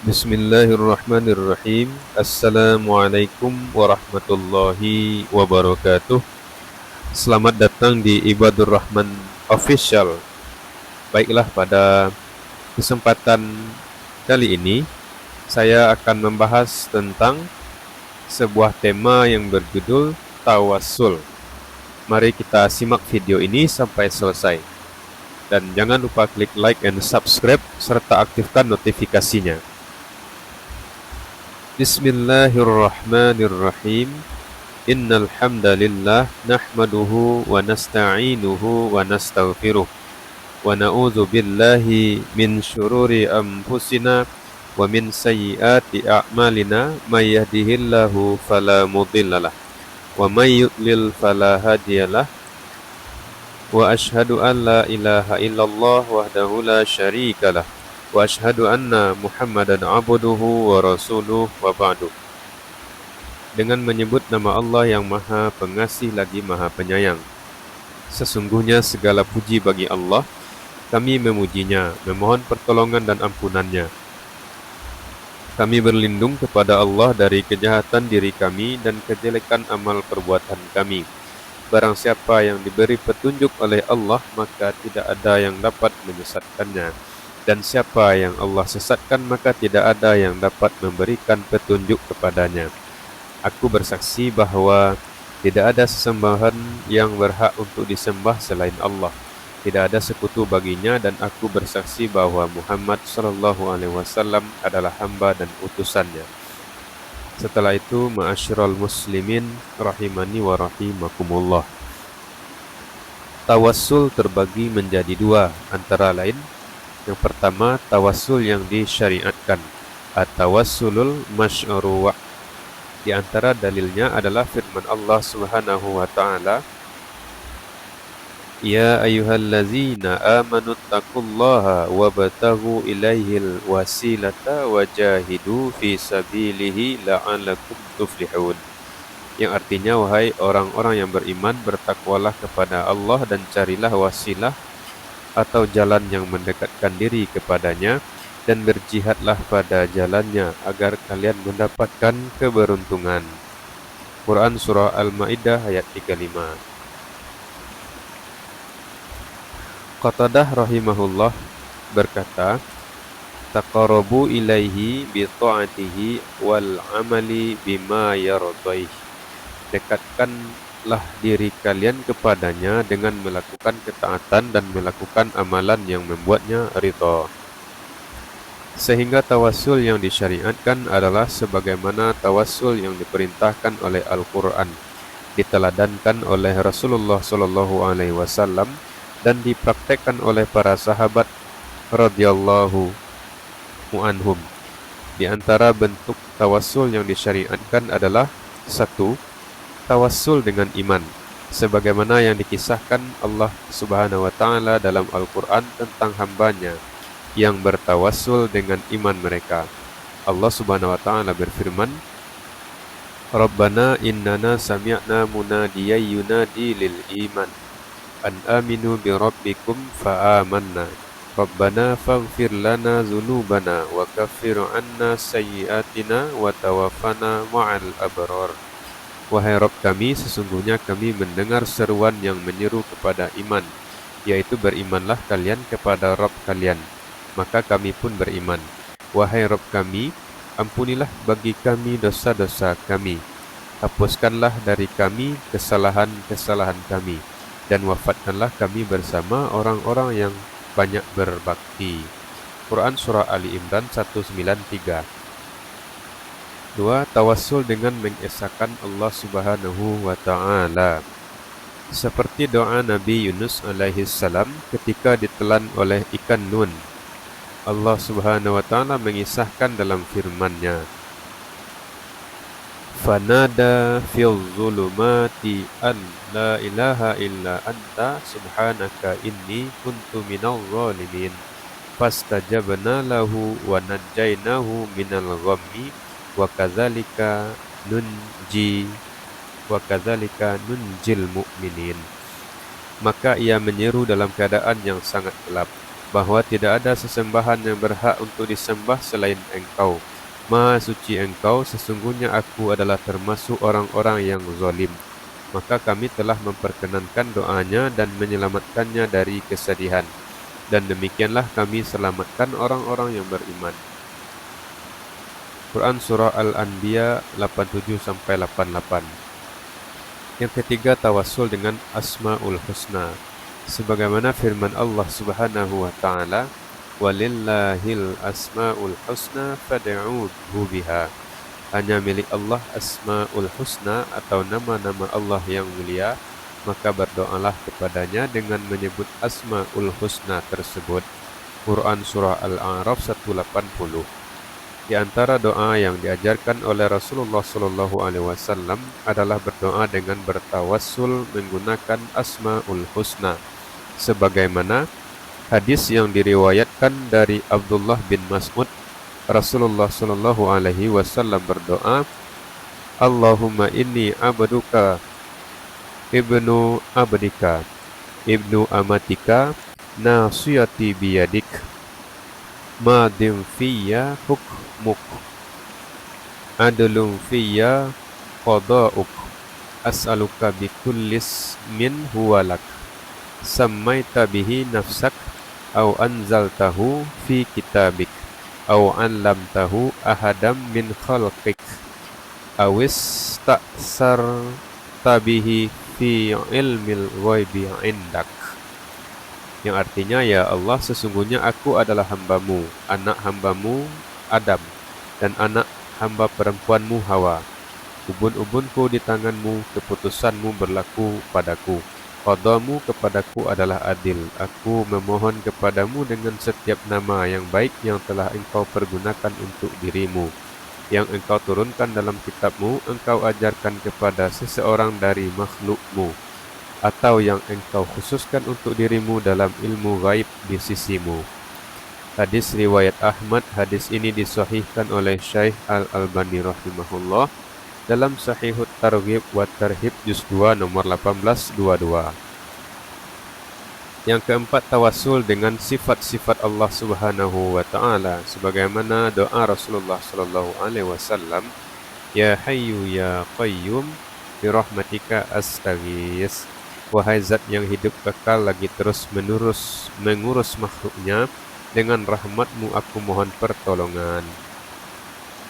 Bismillahirrahmanirrahim. Assalamualaikum warahmatullahi wabarakatuh. Selamat datang di Ibadur Rahman Official. Baiklah, pada kesempatan kali ini saya akan membahas tentang sebuah tema yang berjudul tawassul. Mari kita simak video ini sampai selesai. Dan jangan lupa klik like and subscribe serta aktifkan notifikasinya. Bismillahirrahmanirrahim. Innal hamdalillah nahmaduhu wa nasta'inuhu wa nastaghfiruh wa na'udzu billahi min syururi anfusina wa min sayyiati a'malina may yahdihillahu fala mudhillalah wa may yudlil fala hadiyalah wa asyhadu an la ilaha illallah wahdahu la syarikalah wa asyhadu anna Muhammadan abduhu wa rasuluh wa ba'du. Dengan menyebut nama Allah yang Maha Pengasih lagi Maha Penyayang. Sesungguhnya segala puji bagi Allah, kami memujinya, memohon pertolongan dan ampunannya. Kami berlindung kepada Allah dari kejahatan diri kami dan kejelekan amal perbuatan kami. Barang siapa yang diberi petunjuk oleh Allah, maka tidak ada yang dapat menyesatkannya. Dan siapa yang Allah sesatkan, maka tidak ada yang dapat memberikan petunjuk kepadanya. Aku bersaksi bahwa tidak ada sesembahan yang berhak untuk disembah selain Allah. Tidak ada sekutu baginya, dan aku bersaksi bahwa Muhammad SAW adalah hamba dan utusannya. Setelah itu, ma'asyiral muslimin rahimani wa rahimakumullah. Tawassul terbagi menjadi dua, antara lain: yang pertama, tawassul yang disyariatkan, at-tawassulul masyru'. Di antara dalilnya adalah firman Allah Subhanahu wa taala, Ya ayyuhallazina amanu taqullaha wabtaghu ilaihil wasilata wajahidu fi sabilihi la'allakum tuflihun. Yang artinya, wahai orang-orang yang beriman, bertakwalah kepada Allah dan carilah wasilah atau jalan yang mendekatkan diri kepadanya, dan berjihadlah pada jalannya agar kalian mendapatkan keberuntungan. Quran Surah Al-Ma'idah ayat 35. Qatadah rahimahullah berkata, Taqarrabu ilaihi bi ta'atihi wal amali bima yardaih. Dekatkanlah diri kalian kepadanya dengan melakukan ketaatan dan melakukan amalan yang membuatnya ridha. Sehingga tawassul yang disyariatkan adalah sebagaimana tawassul yang diperintahkan oleh Al-Quran, diteladankan oleh Rasulullah SAW, dan dipraktekkan oleh para sahabat radhiyallahu anhum. Di antara bentuk tawassul yang disyariatkan adalah: 1. Tawassul dengan iman, sebagaimana yang dikisahkan Allah Subhanahu wa taala dalam Al-Quran tentang hambanya yang bertawassul dengan iman mereka. Allah Subhanahu wa taala berfirman, Rabbana innana sami'na munadiyan yunadi lil iman an aminu bi rabbikum fa amanna. Rabbana faghfir lana dzunubana wa kaffir 'anna sayyi'atina wa tawaffana ma'al abrar. Wahai Rabb kami, sesungguhnya kami mendengar seruan yang menyeru kepada iman, yaitu berimanlah kalian kepada Rabb kalian. Maka kami pun beriman. Wahai Rabb kami, ampunilah bagi kami dosa-dosa kami. Hapuskanlah dari kami kesalahan-kesalahan kami, dan wafatkanlah kami bersama orang-orang yang banyak berbakti. Quran Surah Ali Imran 193. 2. Tawassul dengan mengesahkan Allah Subhanahu wa ta'ala, seperti doa Nabi Yunus alaihissalam ketika ditelan oleh ikan nun. Allah Subhanahu wa ta'ala mengisahkan dalam firman-Nya, Fanada fil zulumati an la ilaha illa anta subhanaka inni kuntu minal zalimin. Fastajabna lahu wa najjaynahu minal ghammi wa kadzalika nunjil mu'minin. Maka ia menyeru dalam keadaan yang sangat gelap. bahwa tidak ada sesembahan yang berhak untuk disembah selain Engkau. Maha suci Engkau, sesungguhnya aku adalah termasuk orang-orang yang zalim. Maka kami telah memperkenankan doanya dan menyelamatkannya dari kesedihan. Dan demikianlah kami selamatkan orang-orang yang beriman. Quran Surah Al-Anbiya 87-88. Yang ketiga, tawassul dengan Asma'ul Husna. Sebagaimana firman Allah Subhanahu wa taala, "Walillahil asma'ul husna fad'uuhu biha." Hanya milik Allah Asma'ul Husna atau nama-nama Allah yang mulia, maka berdoalah kepadanya dengan menyebut Asma'ul Husna tersebut. Quran Surah Al-A'raf 180. Di antara doa yang diajarkan oleh Rasulullah SAW adalah berdoa dengan bertawassul menggunakan Asma'ul Husna. Sebagaimana hadis yang diriwayatkan dari Abdullah bin Mas'ud, Rasulullah SAW berdoa, Allahumma inni abduka, ibnu abdika, ibnu amatika, nasiyati biyadik, madim fiyya hukmuk, adlum fiyya qada'uk, as'aluka bikullis min huwalak, sammaita bihi nafsak, au anzaltahu fi kitabik, au allamtahu ahadam min khalqik, awis ta'sarta bihi fi ilmil ghaibi indak. Yang artinya, ya Allah, sesungguhnya aku adalah hambamu, anak hambamu Adam, dan anak hamba perempuanmu Hawa. Ubun-ubunku di tanganmu, keputusanmu berlaku padaku. Qadamu kepadaku adalah adil. Aku memohon kepadamu dengan setiap nama yang baik yang telah engkau pergunakan untuk dirimu, yang engkau turunkan dalam kitabmu, engkau ajarkan kepada seseorang dari makhlukmu, atau yang engkau khususkan untuk dirimu dalam ilmu gaib di sisimu. Hadis riwayat Ahmad. Hadis ini disahihkan oleh Syekh Al-Albani rahimahullah dalam Sahihut Targhib wa Tarhib juz 2 nomor 1822. Yang keempat, tawassul dengan sifat-sifat Allah Subhanahu wa taala sebagaimana doa Rasulullah sallallahu alaihi wasallam, Ya Hayyu ya Qayyum bi rahmatika astaghits. Wahai zat yang hidup kekal lagi terus mengurus makhluknya, dengan rahmatmu aku mohon pertolongan.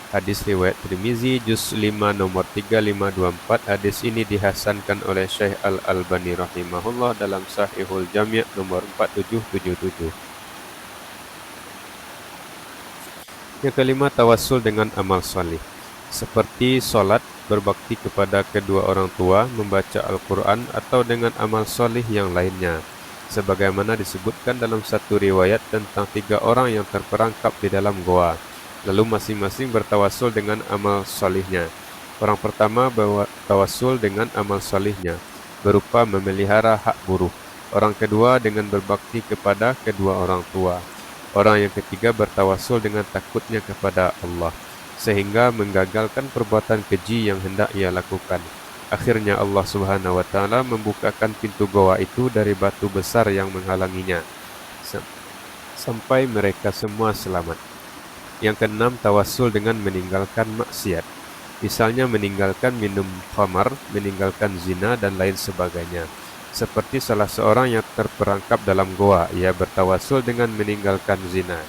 Hadis riwayat Tirmizi juz 5 nomor 3524. Hadis ini dihasankan oleh Syekh Al-Albani rahimahullah dalam Sahihul Jami' nomor 4777. Yang kelima, tawassul dengan amal salih seperti sholat, berbakti kepada kedua orang tua, membaca Al-Quran, atau dengan amal solih yang lainnya. Sebagaimana disebutkan dalam satu riwayat tentang 3 orang yang terperangkap di dalam goa, lalu masing-masing bertawassul dengan amal solihnya. Orang pertama bertawassul dengan amal solihnya, berupa memelihara hak buruh. Orang kedua dengan berbakti kepada kedua orang tua. Orang yang ketiga bertawassul dengan takutnya kepada Allah, sehingga menggagalkan perbuatan keji yang hendak ia lakukan. Akhirnya Allah Subhanahu wa taala membukakan pintu goa itu dari batu besar yang menghalanginya sampai mereka semua selamat. Yang keenam, tawassul dengan meninggalkan maksiat. Misalnya meninggalkan minum khamar, meninggalkan zina dan lain sebagainya. Seperti salah seorang yang terperangkap dalam goa, ia bertawassul dengan meninggalkan zina,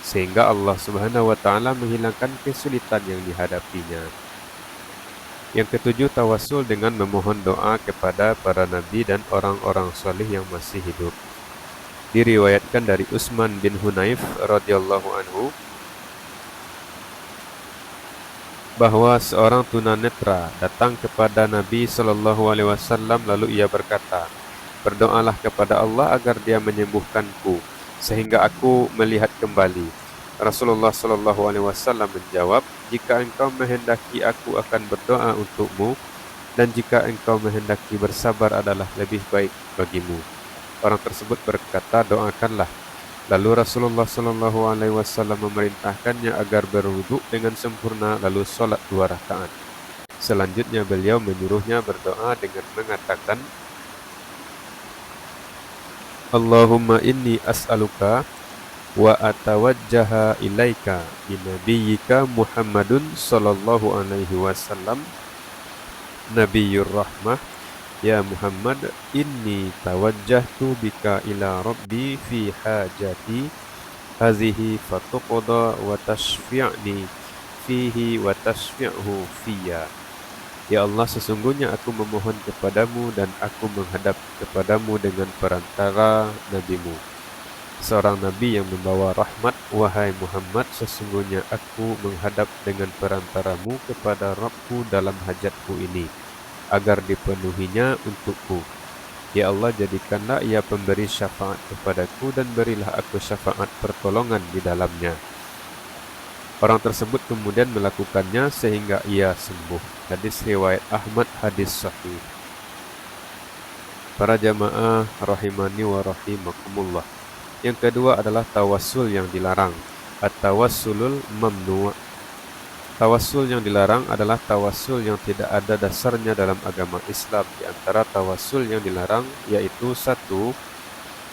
sehingga Allah Subhanahu wa taala menghilangkan kesulitan yang dihadapinya. Yang ketujuh, tawassul dengan memohon doa kepada para nabi dan orang-orang saleh yang masih hidup. Diriwayatkan dari Utsman bin Hunayf radhiyallahu anhu bahwa seorang tunanetra datang kepada Nabi sallallahu alaihi wasallam, lalu ia berkata, "Berdoalah kepada Allah agar Dia menyembuhkanku sehingga aku melihat kembali." Rasulullah sallallahu alaihi wasallam menjawab, "Jika engkau menghendaki, aku akan berdoa untukmu, dan jika engkau menghendaki, bersabar adalah lebih baik bagimu." Orang tersebut berkata, "Doakanlah." Lalu Rasulullah sallallahu alaihi wasallam memerintahkannya agar berwudu dengan sempurna, lalu sholat 2 rakaat. Selanjutnya beliau menyuruhnya berdoa dengan mengatakan, Allahumma inni as'aluka wa atawajjaha ilaika binabiyyika Muhammadun sallallahu alaihi wasallam nabiyyur rahmah. Ya Muhammad, inni tawajjahtu bika ila rabbi fi hajati hazihi fatuqda wa tashfi'ni fihi wa tashfi'hu fiyya. Ya Allah, sesungguhnya aku memohon kepadamu dan aku menghadap kepadamu dengan perantara nabimu, seorang nabi yang membawa rahmat. Wahai Muhammad, sesungguhnya aku menghadap dengan perantaramu kepada Rabbku dalam hajatku ini, agar dipenuhinya untukku. Ya Allah, jadikanlah ia pemberi syafaat kepadaku dan berilah aku syafaat pertolongan di dalamnya. Orang tersebut kemudian melakukannya sehingga ia sembuh. Hadis riwayat Ahmad, hadis sahih. Para jamaah rahimani wa rahimakumullah. Yang kedua adalah tawassul yang dilarang. At-tawassulul mamnu'. Tawassul yang dilarang adalah tawassul yang tidak ada dasarnya dalam agama Islam. Di antara tawassul yang dilarang yaitu 1.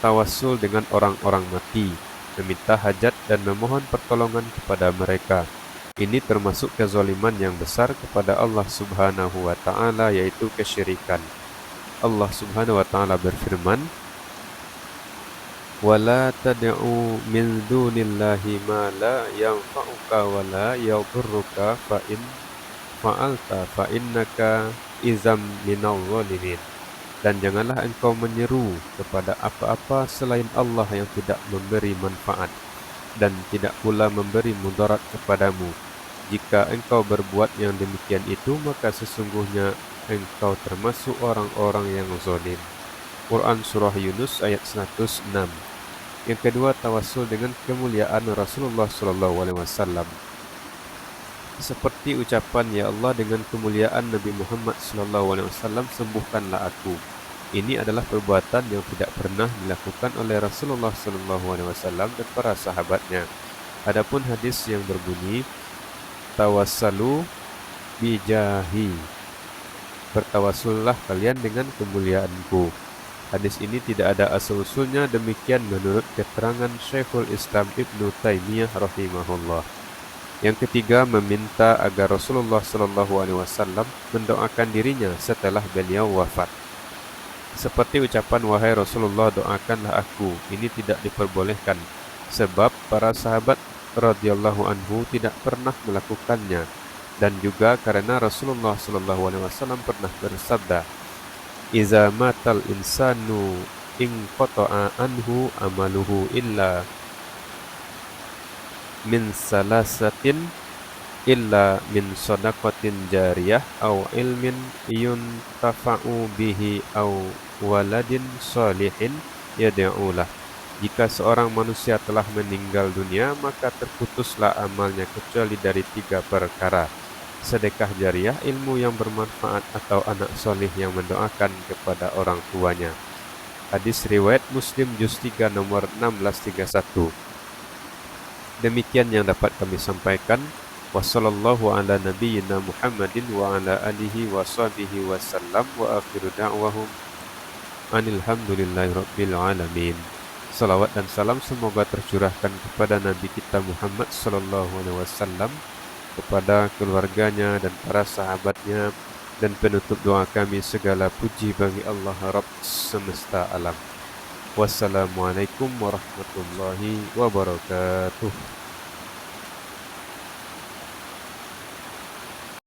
Tawassul dengan orang-orang mati, meminta hajat dan memohon pertolongan kepada mereka. Ini termasuk kezaliman yang besar kepada Allah Subhanahu wa taala, yaitu kesyirikan. Allah Subhanahu wa taala berfirman, "Wala tad'u min dunillahi ma la yanfa'uka wa la yadhurruka fa in fa'alta fa innaka izam minal zalimin." Dan janganlah engkau menyeru kepada apa-apa selain Allah yang tidak memberi manfaat dan tidak pula memberi mudarat kepadamu. Jika engkau berbuat yang demikian itu, maka sesungguhnya engkau termasuk orang-orang yang zalim. Quran Surah Yunus ayat 106. Yang kedua, tawassul dengan kemuliaan Rasulullah SAW. Seperti ucapan, ya Allah, dengan kemuliaan Nabi Muhammad SAW, sembuhkanlah aku. Ini adalah perbuatan yang tidak pernah dilakukan oleh Rasulullah SAW dan para sahabatnya. Adapun hadis yang berbunyi, tawassalu bijahi, bertawassullah kalian dengan kemuliaanku. Hadis ini tidak ada asal-usulnya, demikian menurut keterangan Syekhul Islam Ibnu Taimiyah rahimahullah. Yang ketiga, meminta agar Rasulullah SAW mendoakan dirinya setelah beliau wafat. Seperti ucapan, wahai Rasulullah, doakanlah aku. Ini tidak diperbolehkan, sebab para sahabat radhiyallahu anhu tidak pernah melakukannya, dan juga karena Rasulullah SAW pernah bersabda, "Iza matal insanu inqata'a anhu amaluhu illa min salasatin illa min sadaqatin jariyah aw ilmin yuntafa'u bihi aw waladin salihin yad'ulah." Jika seorang manusia telah meninggal dunia, maka terputuslah amalnya kecuali dari 3 perkara: sedekah jariah, ilmu yang bermanfaat, atau anak soleh yang mendoakan kepada orang tuanya. Hadis riwayat Muslim juz 3 nomor 1631. Demikian yang dapat kami sampaikan. Wassallallahu ala nabiyyina Muhammadin wa ala alihi wa sahbihi wasallam, wa akhiru da'wahum anilhamdulillahi rabbil alamin. Salawat dan salam semoga tercurahkan kepada Nabi kita Muhammad sallallahu alaihi wasallam, kepada keluarganya dan para sahabatnya, dan penutup doa kami, segala puji bagi Allah Rabb semesta alam. Wassalamualaikum warahmatullahi wabarakatuh.